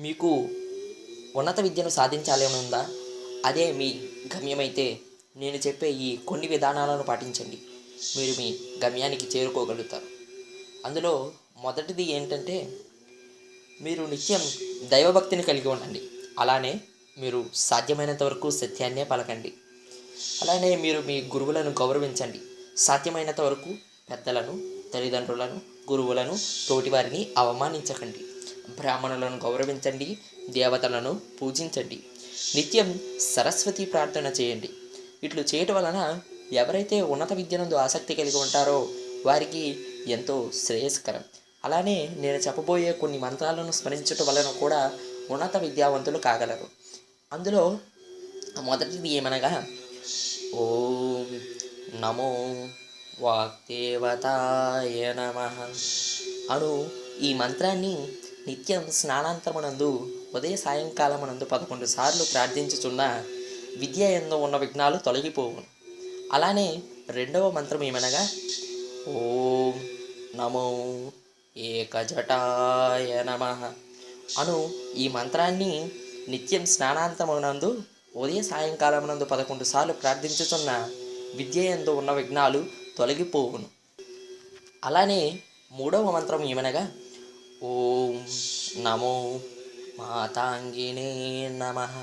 మీకు ఉన్నత విద్యను సాధించాలని ఉందా? అదే మీ గమ్యమైతే నేను చెప్పే ఈ కొన్ని విధానాలను పాటించండి. మీరు మీ గమ్యానికి చేరుకోగలుగుతారు. అందులో మొదటిది ఏంటంటే, మీరు నిత్యం దైవభక్తిని కలిగి ఉండండి. అలానే మీరు సాధ్యమైనంత వరకు సత్యాన్నే పలకండి. అలానే మీరు మీ గురువులను గౌరవించండి. సాధ్యమైనంత వరకు పెద్దలను, తల్లిదండ్రులను, గురువులను, తోటివారిని అవమానించకండి. బ్రాహ్మణులను గౌరవించండి. దేవతలను పూజించండి. నిత్యం సరస్వతి ప్రార్థన చేయండి. ఇట్లు చేయటం వలన ఎవరైతే ఉన్నత విద్యనందు ఆసక్తి కలిగి ఉంటారో వారికి ఎంతో శ్రేయస్కరం. అలానే నేను చెప్పబోయే కొన్ని మంత్రాలను స్మరించటం వలన కూడా ఉన్నత విద్యావంతులు కాగలరు. అందులో మొదటిది ఏమనగా, ఓం నమో వాగ్దేవతాయ నమః అను ఈ మంత్రాన్ని నిత్యం స్నానాంతరమునందు ఉదయ సాయంకాలమునందు 11 సార్లు ప్రార్థించుచున్న విద్య యందు ఉన్న విఘ్నాలు తొలగిపోవును. అలానే రెండవ మంత్రం ఏమనగా, ఓం నమో ఏకజటాయ నమః అను ఈ మంత్రాన్ని నిత్యం స్నానాంతమునందు ఉదయ సాయంకాలమునందు 11 సార్లు ప్రార్థించుచున్న విద్య యందు ఉన్న విఘ్నాలు తొలగిపోవును. అలానే మూడవ మంత్రం ఏమనగా, ఓం నమో మాతాంగినే నమః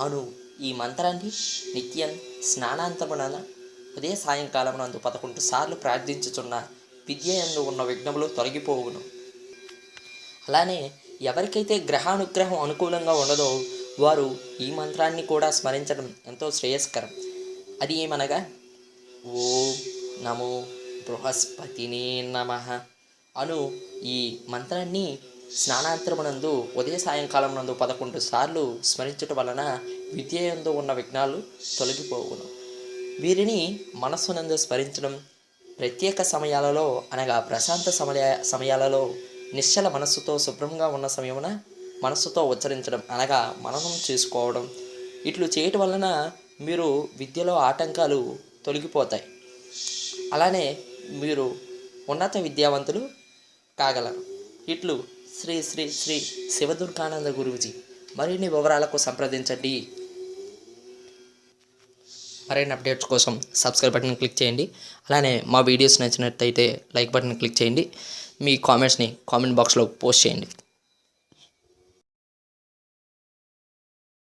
అను ఈ మంత్రాన్ని నిత్యం స్నానాంతమున ఉదయ సాయంకాలమునందు 11 సార్లు ప్రార్థించుచున్న విద్య యందు ఉన్న విఘ్నములు తొలగిపోవును. అలానే ఎవరికైతే గ్రహానుగ్రహం అనుకూలంగా ఉండదో వారు ఈ మంత్రాన్ని కూడా స్మరించడం ఎంతో శ్రేయస్కరం. అది ఏమనగా, ఓం నమో బృహస్పతినే నమః అను ఈ మంత్రాన్ని స్నానాంతరమునందు ఉదయ సాయంకాలమునందు 11 సార్లు స్మరించటం వలన విద్య యందు ఉన్న విఘ్నాలు తొలగిపోవును. వీరిని మనస్సునందు స్మరించడం, ప్రత్యేక సమయాలలో అనగా ప్రశాంత సమయాలలో నిశ్చల మనస్సుతో శుభ్రంగా ఉన్న సమయమున మనస్సుతో ఉచ్చరించడం అనగా మననం చేసుకోవడం, ఇట్లు చేయటం వలన మీరు విద్యలో ఆటంకాలు తొలగిపోతాయి. అలానే మీరు ఉన్నత విద్యావంతులు కాగలరు. ఇట్లు శ్రీ శ్రీ శ్రీ శివదుర్గానంద గురూజీ. మరిన్ని వివరాలకు సంప్రదించండి. మరిన్ని అప్డేట్స్ కోసం సబ్స్క్రైబ్ బటన్ క్లిక్ చేయండి. అలానే మా వీడియోస్ నచ్చినట్టయితే లైక్ బటన్ క్లిక్ చేయండి. మీ కామెంట్స్ని కామెంట్ బాక్స్లో పోస్ట్ చేయండి.